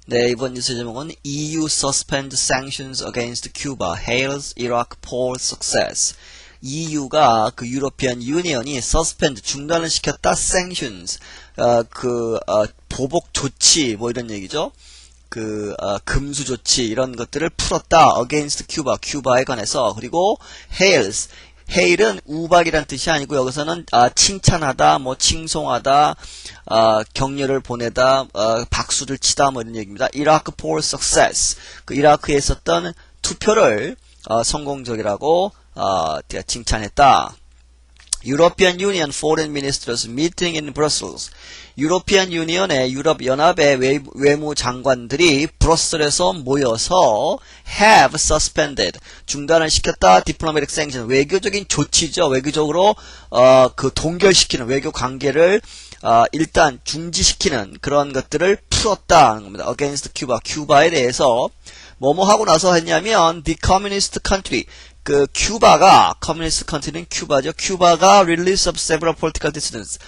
네, 이번 뉴스 제목은 EU suspend sanctions against Cuba, hails Iraq poll success. EU가 그 유로피안 유니언이 suspend 중단을 시켰다 sanctions 보복 조치 뭐 이런 얘기죠. 금수 조치 이런 것들을 풀었다 against Cuba, 큐바에 관해서. 그리고 hails 헤일은 우박이란 뜻이 아니고 여기서는 칭찬하다, 뭐 칭송하다, 격려를 보내다, 박수를 치다 뭐 이런 얘기입니다. 이라크 poll success. 그 이라크에 있었던 투표를 성공적이라고 칭찬했다. European Union Foreign Ministers meeting in Brussels. 유로피안 유니언의 유럽 연합의 외무 장관들이 브러셀에서 모여서 have suspended 중단을 시켰다 diplomatic sanction 외교적인 조치죠. 외교적으로 동결시키는 외교 관계를 일단 중지시키는 그런 것들을 풀었다는 겁니다. against Cuba 큐바에 대해서 뭐뭐 하고 나서 했냐면 the communist country 큐바가 커뮤니스트 컨트리는 큐바죠. 큐바가 release of several political dissidents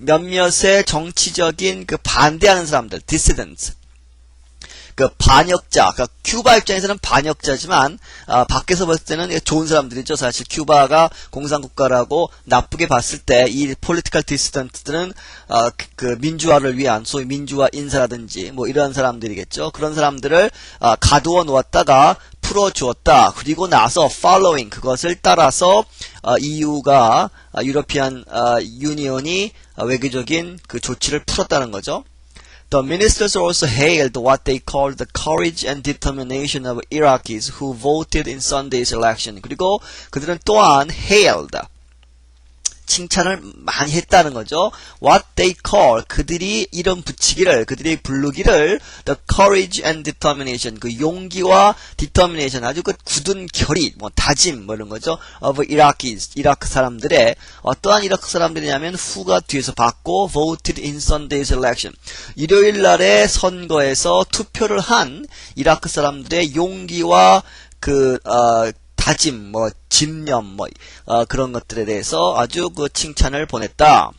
몇몇의 정치적인 반대하는 사람들 dissidents 반역자 큐바 입장에서는 반역자지만 밖에서 봤을 때는 좋은 사람들이죠. 사실 큐바가 공산국가라고 나쁘게 봤을 때 이 political dissident들은 민주화를 위한 소위 민주화 인사라든지 뭐 이런 사람들이겠죠. 그런 사람들을 가두어 놓았다가 풀어주었다. 그리고 나서 following 그것을 따라서 EU가 유로피안 유니언이 외교적인 조치를 풀었다는 거죠. The ministers also hailed what they called the courage and determination of Iraqis who voted in Sunday's election. 그리고 그들은 또한 hailed 칭찬을 많이 했다는 거죠. What they call 그들이 이름 붙이기를 그들이 부르기를 the courage and determination 용기와 determination 아주 굳은 결의 다짐 이런 거죠. of Iraqis 이라크 사람들의 어떠한 이라크 사람들이냐면 who가 뒤에서 받고 voted in Sunday's election 일요일 날의 선거에서 투표를 한 이라크 사람들의 용기와 다짐, 집념, 그런 것들에 대해서 아주 칭찬을 보냈다.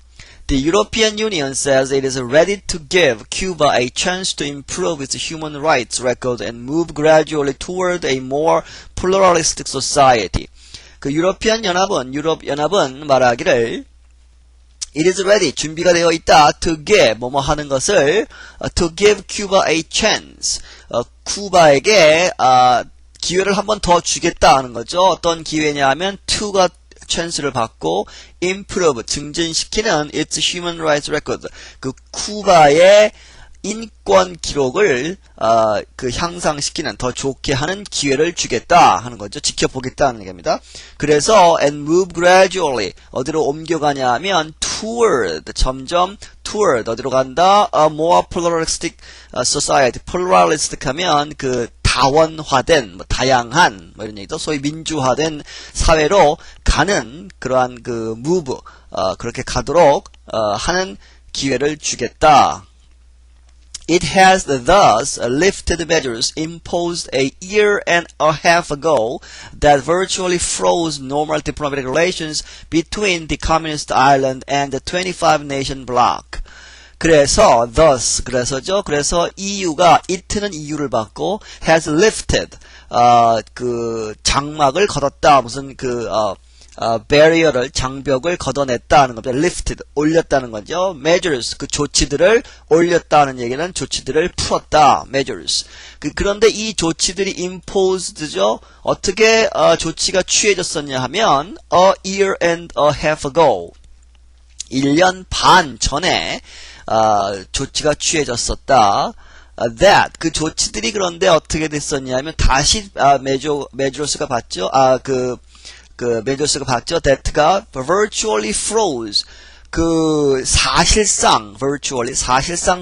The European Union says it is ready to give Cuba a chance to improve its human rights record and move gradually toward a more pluralistic society. 유럽 연합은 말하기를 It is ready, 준비가 되어 있다. To give, 뭐뭐 하는 것을 to give Cuba a chance. 쿠바에게 기회를 한 번 더 주겠다 하는 거죠. 어떤 기회냐 하면 to가 chance를 받고 improve 증진시키는 its human rights record 쿠바의 인권 기록을 향상시키는 더 좋게 하는 기회를 주겠다 하는 거죠. 지켜보겠다는 얘기입니다. 그래서 and move gradually 어디로 옮겨가냐 하면 toward 점점 toward 어디로 간다? A more pluralistic society. pluralistic 하면 다원화된, 다양한, 이런 얘기죠. 소위 민주화된 사회로 가는 그러한 move, 그렇게 가도록, 하는 기회를 주겠다. It has thus lifted measures imposed a year and a half ago that virtually froze normal diplomatic relations between the communist island and the 25-nation bloc. 그래서 EU가 it는 EU를 받고 has lifted 장막을 걷었다 무슨 barrier를 장벽을 걷어냈다는 겁니다. lifted 올렸다는 거죠. measures 조치들을 올렸다는 얘기는 조치들을 풀었다. measures 그런데 이 조치들이 imposed죠. 어떻게 조치가 취해졌었냐 하면 a year and a half ago 1년 반 전에 조치가 취해졌었다. that 조치들이 그런데 어떻게 됐었냐면 다시 메조스가 봤죠. 메조스가 봤죠. that가 virtually froze 사실상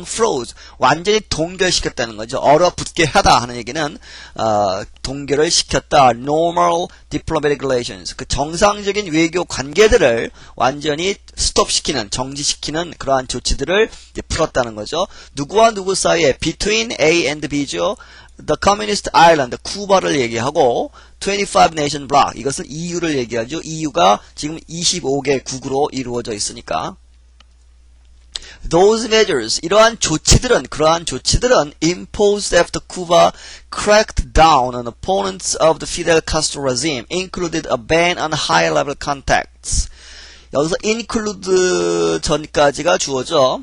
froze 완전히 동결시켰다는 거죠. 얼어붙게 하다 하는 얘기는 동결을 시켰다. normal diplomatic relations 정상적인 외교 관계들을 완전히 스톱시키는 정지시키는 그러한 조치들을 풀었다는 거죠. 누구와 누구 사이에 between A and B죠. The Communist Island, 쿠바를 얘기하고 25-nation bloc, 이것은 EU를 얘기하죠. EU가 지금 25개국으로 이루어져 있으니까. Those measures, 그러한 조치들은 imposed after Cuba cracked down on opponents of the Fidel Castro regime, included a ban on high-level contacts. 여기서 include 전까지가 주어져.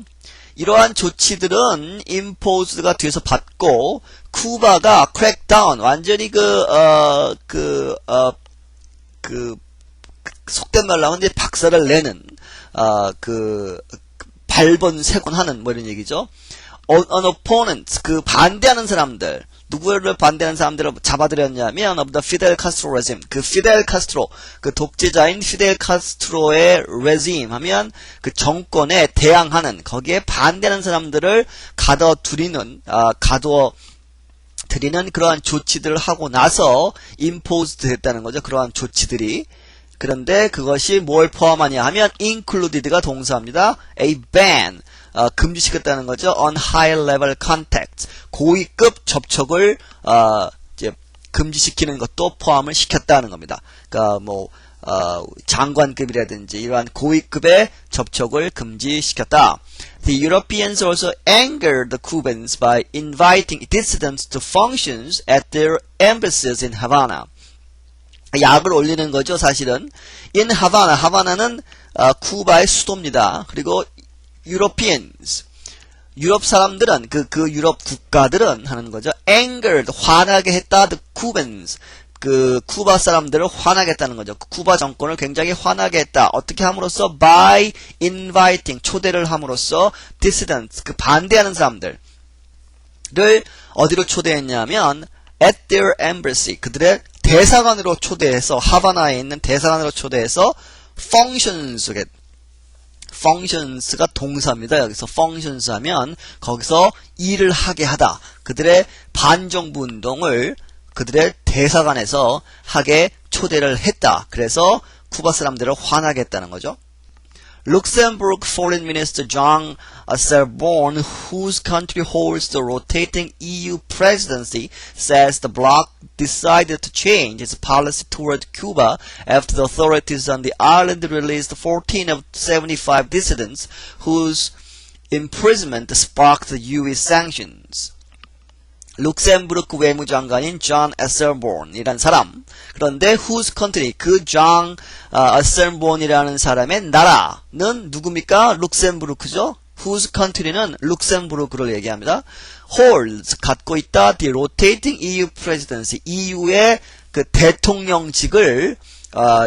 이러한 조치들은 imposed가 뒤에서 받고, 쿠바가 crack down, 완전히 속된 말로 하면 이제 박살을 내는, 발본색원하는 뭐 이런 얘기죠. On opponents, 반대하는 사람들, 누구를 반대하는 사람들을 잡아들였냐면 of the Fidel Castro regime, 피델 카스트로, 독재자인 피델 카스트로의 regime 하면 정권에 대항하는, 거기에 반대하는 사람들을 가둬들이는 그러한 조치들을 하고 나서 imposed 됐다는 거죠. 그러한 조치들이. 그런데 그것이 뭘 포함하냐 하면 included가 동사입니다. A ban, 금지시켰다는 거죠. On high level contact, 고위급 접촉을 이제 금지시키는 것도 포함을 시켰다는 겁니다. 그러니까 장관급이라든지 이러한 고위급의 접촉을 금지시켰다. The Europeans also angered the Cubans by inviting dissidents to functions at their embassies in Havana. 약을 올리는 거죠, 사실은. In Havana, 하바나는 쿠바의 수도입니다. 그리고 Europeans, 유럽 사람들은 그 유럽 국가들은 하는 거죠. Angered, 화나게 했다. The Cubans, 쿠바 사람들을 화나게 했다는 거죠. 쿠바 정권을 굉장히 화나게 했다. 어떻게 함으로써? By inviting, 초대를 함으로써 dissidents, 반대하는 사람들을 어디로 초대했냐면 at their embassy, 그들의 대사관으로 초대해서, 하바나에 있는 대사관으로 초대해서 functions가 동사입니다. 여기서 functions 하면 거기서 일을 하게 하다. 그들의 반정부 운동을 그들의 대사관에서 하게 초대를 했다. 그래서 쿠바 사람들을 화나게 했다는 거죠. Luxembourg Foreign Minister Jean Asselborn, whose country holds the rotating EU presidency, says the bloc decided to change its policy toward Cuba after the authorities on the island released 14 of 75 dissidents whose imprisonment sparked the US sanctions. 룩셈부르크 외무장관인 존 에셀본이라는 사람. 그런데 whose country, 존 에셀본이라는 사람의 나라는 누굽니까? 룩셈부르크죠. whose country는 룩셈부르크를 얘기합니다. holds, 갖고 있다. the rotating EU presidency, EU의 대통령직을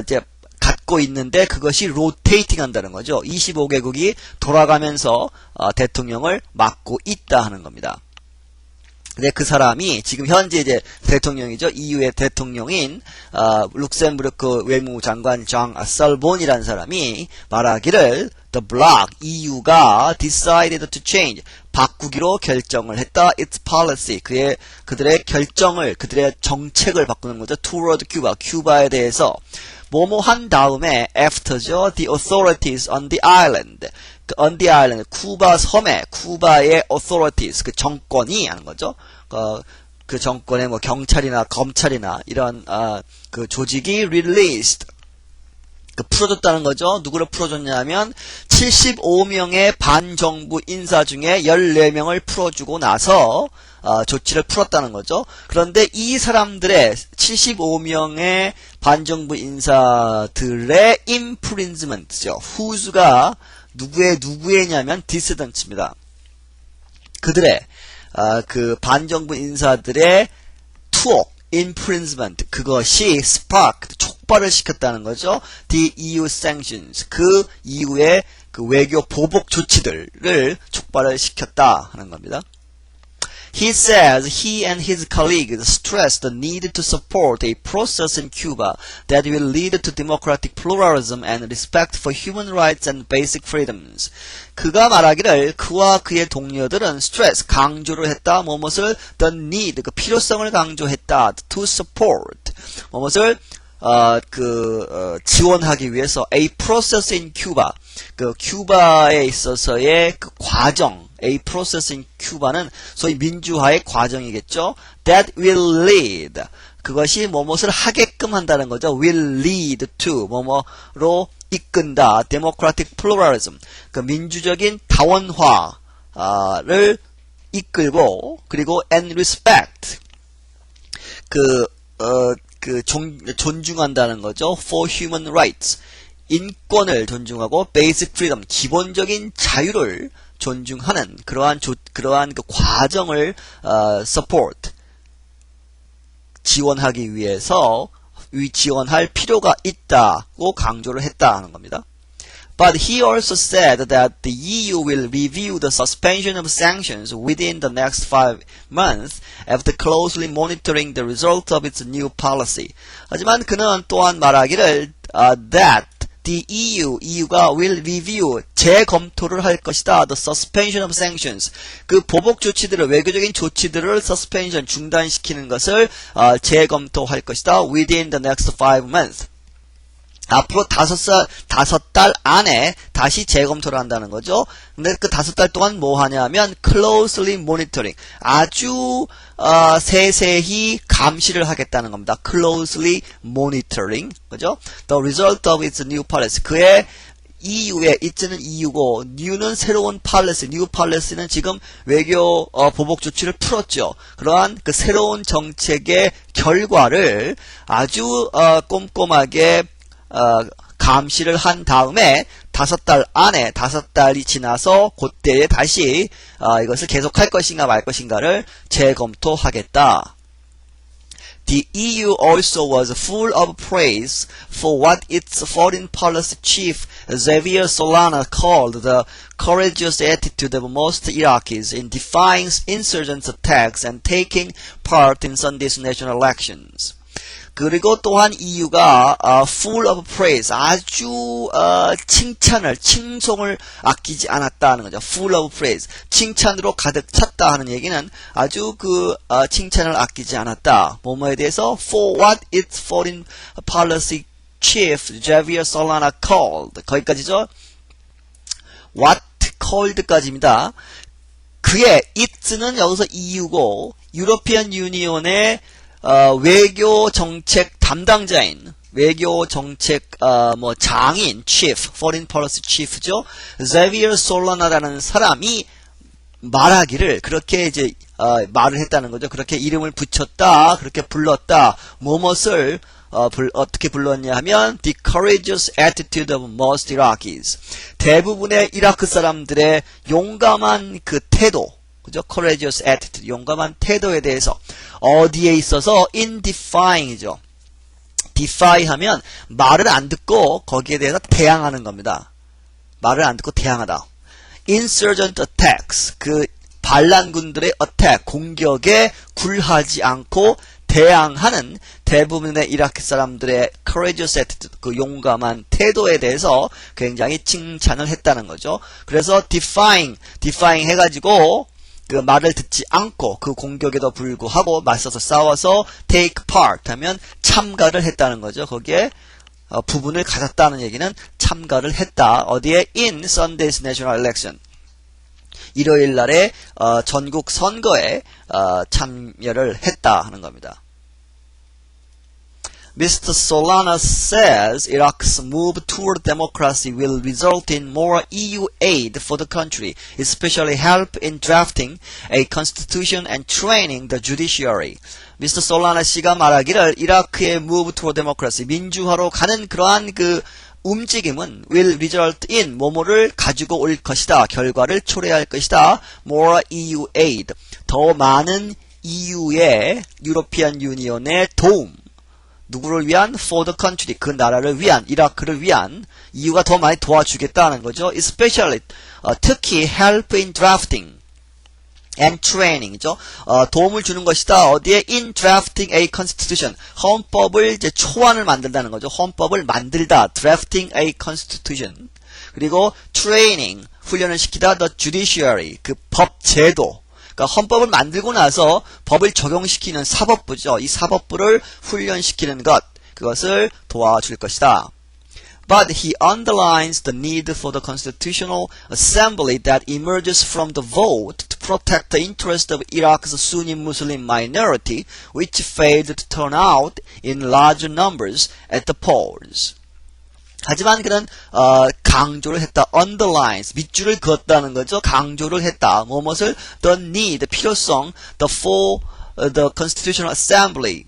이제 갖고 있는데 그것이 rotating 한다는 거죠. 25개국이 돌아가면서 대통령을 맡고 있다 하는 겁니다. 근데 그 사람이 지금 현재 이제 대통령이죠. EU의 대통령인 룩셈부르크 외무장관 존 에셀본이라는 사람이 말하기를 the bloc, EU가 decided to change, 바꾸기로 결정을 했다. its policy, 그들의 결정을, 그들의 정책을 바꾸는 거죠. toward Cuba, 큐바에 대해서 뭐뭐 한 다음에 after죠. the authorities on the island, on the island, 쿠바 섬에, 쿠바의 authorities, 정권이 하는 거죠. 그 정권의 경찰이나 검찰이나 이런 조직이 released, 풀어줬다는 거죠. 누구를 풀어줬냐면 75명의 반정부 인사 중에 14명을 풀어주고 나서 조치를 풀었다는 거죠. 그런데 이 사람들의 75명의 반정부 인사들의 imprisoment죠. whose가 누구의냐면 dissidents입니다. 그들의 반정부 인사들의 투옥, imprisonment, 그것이 sparked, 촉발을 시켰다는 거죠. The EU sanctions, EU의 외교 보복 조치들을 촉발을 시켰다 하는 겁니다. He says he and his colleagues stress the need to support a process in Cuba that will lead to democratic pluralism and respect for human rights and basic freedoms. 그가 말하기를 그와 그의 동료들은 stress, 강조를 했다. 무엇을? The need, 필요성을 강조했다. To support, 무엇을? 지원하기 위해서 a process in Cuba, 큐바에 있어서의 과정, a process in Cuba는 소위 민주화의 과정이겠죠. That will lead, 그것이 뭐뭇을 하게끔 한다는 거죠. will lead to 뭐뭐로 이끈다. democratic pluralism 그 민주적인 다원화를 이끌고 그리고 and respect 존중한다는 거죠. for human rights 인권을 존중하고 basic freedom 기본적인 자유를 존중하는 그러한 그 과정을 support 지원하기 위해서 지원할 필요가 있다고 강조를 했다 하는 겁니다. But he also said that the EU will review the suspension of sanctions within the next 5 months after closely monitoring the result of its new policy. 하지만 그는 또한 말하기를 that the EU가 will review 재검토를 할 것이다. The suspension of sanctions 그 보복 조치들을 외교적인 조치들을 suspension 중단시키는 것을 재검토할 것이다. Within the next 5 months 앞으로 5달 안에 다시 재검토를 한다는 거죠. 근데 그 5달 동안 뭐 하냐면 closely monitoring 아주 세세히 감시를 하겠다는 겁니다. closely monitoring 그죠? The result of its new policy 그의 EU의 it는 EU고 new는 새로운 policy, new policy는 지금 외교 보복 조치를 풀었죠. 그러한 그 새로운 정책의 결과를 아주 꼼꼼하게 감시를 한 다음에 5달 안에 5달이 지나서 그때에 다시 이것을 계속할 것인가 말 것인가를 재검토하겠다. The EU also was full of praise for what its foreign policy chief Xavier Solana called the courageous attitude of most Iraqis in defying insurgents' attacks and taking part in Sunday's national elections. 그리고 또한 EU가 full of praise 아주 칭송을 아끼지 않았다는 거죠. full of praise 칭찬으로 가득 찼다 하는 얘기는 아주 칭찬을 아끼지 않았다. 뭐뭐에 대해서 for what its foreign policy chief Javier Solana called 거기까지죠. what called까지입니다. 그의 it는 여기서 EU고 유로피안 유니온의 외교 정책 담당자인 외교 정책 장인 chief, foreign policy chief죠. Xavier Solana라는 사람이 말하기를 그렇게 이제 말을 했다는 거죠. 그렇게 이름을 붙였다, 그렇게 불렀다. 무엇을 어떻게 불렀냐 하면 the courageous attitude of most Iraqis. 대부분의 이라크 사람들의 용감한 그 태도. 그죠? courageous attitude, 용감한 태도에 대해서 어디에 있어서 in defying이죠. defy 하면 말을 안 듣고 거기에 대해서 대항하는 겁니다. 말을 안 듣고 대항하다. insurgent attacks, 그 반란군들의 attack, 공격에 굴하지 않고 대항하는 대부분의 이라크 사람들의 courageous attitude, 그 용감한 태도에 대해서 굉장히 칭찬을 했다는 거죠. 그래서 defying 해가지고 그 말을 듣지 않고 그 공격에도 불구하고 맞서서 싸워서 take part 하면 참가를 했다는 거죠. 거기에 부분을 가졌다는 얘기는 참가를 했다. 어디에? in Sunday's national election. 일요일 날에 전국 선거에 참여를 했다 하는 겁니다. Mr. Solana says Iraq's move toward democracy will result in more EU aid for the country, especially help in drafting a constitution and training the judiciary. Mr. Solana 씨가 말하기를 이라크의 move toward democracy, 민주화로 가는 그러한 그 움직임은 will result in 뭐뭐를 가지고 올 것이다. 결과를 초래할 것이다. More EU aid. 더 많은 EU의 유로피안 유니온의 도움. 누구를 위한? For the country. 그 나라를 위한, 이라크를 위한 EU가 더 많이 도와주겠다는 거죠. Especially, 특히 help in drafting and training이죠. 도움을 주는 것이다. 어디에? In drafting a constitution. 헌법을 이제 초안을 만들다는 거죠. 헌법을 만들다. Drafting a constitution. 그리고 training, 훈련을 시키다. The judiciary, 그 법 제도. 그러니까 헌법을 만들고 나서 법을 적용시키는 사법부죠. 이 사법부를 훈련시키는 것, 그것을 도와줄 것이다. But he underlines the need for the constitutional assembly that emerges from the vote to protect the interest of Iraq's Sunni Muslim minority, which failed to turn out in large numbers at the polls. 하지만 그는 강조를 했다. underlines, 밑줄을 그었다는 거죠. 강조를 했다. 무엇을? the need, 필요성, for the constitutional assembly.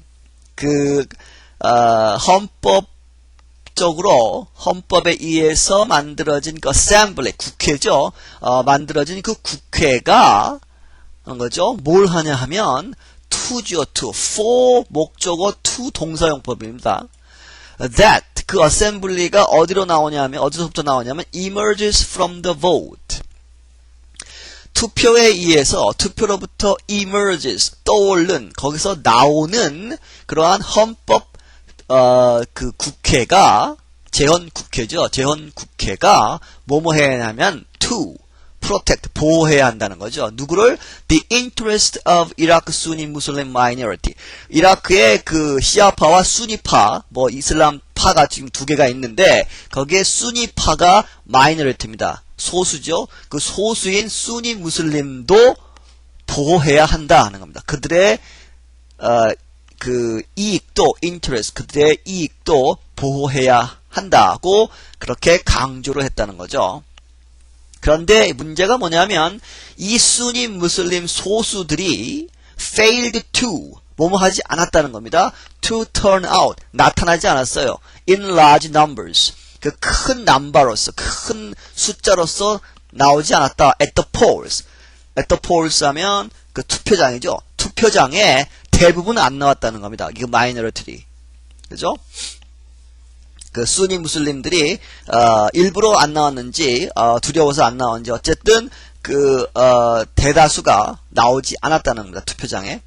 헌법에 의해서 만들어진 그 assembly, 국회죠. 만들어진 그 국회가, 거죠. 뭘 하냐 하면, to죠, to. for, 목적어, to, 동사용법입니다. that, 그 assembly가 어디로 나오냐면, 어디서부터 나오냐면, emerges from the vote. 투표에 의해서, 투표로부터 emerges, 떠오른, 거기서 나오는, 그러한 헌법, 그 국회가, 재헌국회죠. 재헌국회가, 뭐뭐 해야 하냐면, to, protect, 보호해야 한다는 거죠. 누구를? The interest of Iraq Sunni Muslim minority. 이라크의 그 시아파와 수니파, 뭐 이슬람파가 지금 두 개가 있는데, 거기에 수니파가 마이너리티입니다. 소수죠. 그 소수인 수니 무슬림도 보호해야 한다 하는 겁니다. 그들의, 그 이익도, interest, 그들의 이익도 보호해야 한다고 그렇게 강조를 했다는 거죠. 그런데 문제가 뭐냐면 이 수니 무슬림 소수들이 failed to 뭐뭐 하지 않았다는 겁니다. to turn out 나타나지 않았어요. in large numbers 그 큰 남바로서 큰 숫자로서 나오지 않았다. at the polls 하면 그 투표장이죠. 투표장에 대부분 안 나왔다는 겁니다. 이거 마이너리티 그죠? 그 수니 무슬림들이 일부러 안 나왔는지 두려워서 안 나왔는지 어쨌든 그 대다수가 나오지 않았다는 겁니다. 투표장에.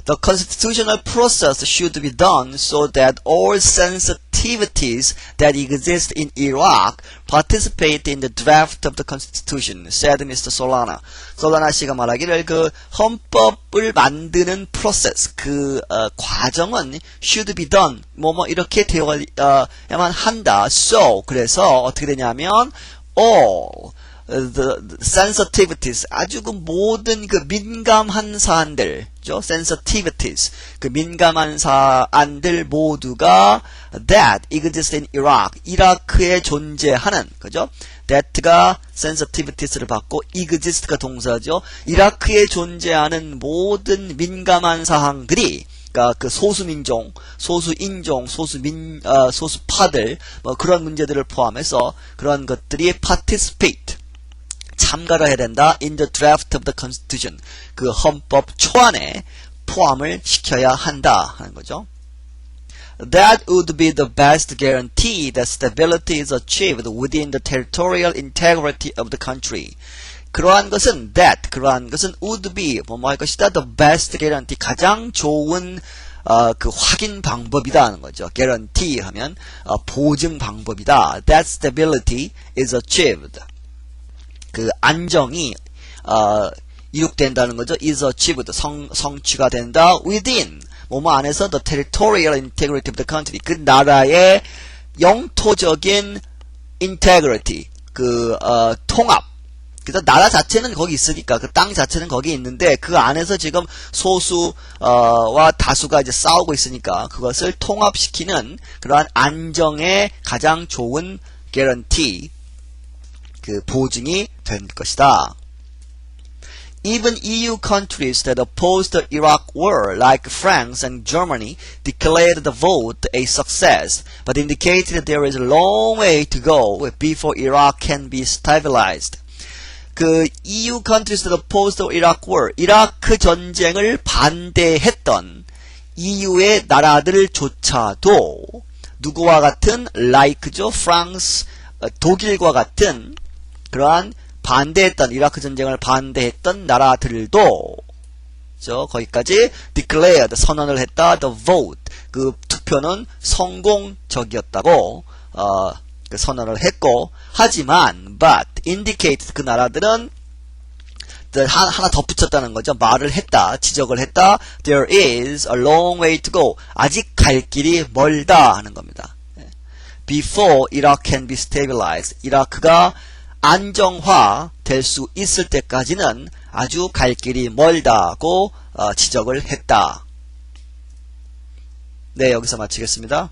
The constitutional process should be done so that all sensitivities that exist in Iraq participate in the draft of the constitution, said Mr. Solana. 솔라나 씨가 말하기를 그 헌법을 만드는 process, 그 과정은 should be done, 뭐뭐 이렇게 되어야만 한다. So, 그래서 어떻게 되냐면 all the sensitivities 아주 그 모든 그 민감한 사안들 sensitivities 그 민감한 사안들 모두가 that exist in Iraq 이라크에 존재하는 그죠? that가 sensitivities를 받고 exist가 동사죠. 이라크에 존재하는 모든 민감한 사항들이 그러니까 그 소수민족, 소수인종, 소수파들 뭐 그런 문제들을 포함해서 그런 것들이 participate 참가를 해야 된다. in the draft of the constitution. 그 헌법 초안에 포함을 시켜야 한다. 하는 거죠. That would be the best guarantee that stability is achieved within the territorial integrity of the country. 그러한 것은 would be 뭐뭐 할 것이다. the best guarantee 가장 좋은 그 확인 방법이다 하는 거죠. guarantee 하면 보증 방법이다. That stability is achieved. 그 안정이 이룩된다는 거죠. is achieved 성취가 된다. within 뭐뭐 안에서 the territorial integrity of the country 그 나라의 영토적인 integrity 그 통합 그래서 나라 자체는 거기 있으니까 그 땅 자체는 거기 있는데 그 안에서 지금 소수와 다수가 이제 싸우고 있으니까 그것을 통합시키는 그러한 안정의 가장 좋은 guarantee 그 보증이 된 것이다. Even EU countries that opposed the Iraq war, like France and Germany, declared the vote a success, but indicated there is a long way to go before Iraq can be stabilized. 그 EU countries that opposed the Iraq war, 이라크 전쟁을 반대했던 EU의 나라들조차도 누구와 같은 like죠, France, 독일과 같은 그러한 반대했던 이라크 전쟁을 반대했던 나라들도 거기까지 declared 선언을 했다. The vote 그 투표는 성공적이었다고 그 선언을 했고 하지만 but indicate 그 나라들은 하나 덧붙였다는 거죠. 말을 했다. 지적을 했다. There is a long way to go. 아직 갈 길이 멀다 하는 겁니다. before Iraq can be stabilized. 이라크가 안정화 될 수 있을 때까지는 아주 갈 길이 멀다고 지적을 했다. 네, 여기서 마치겠습니다.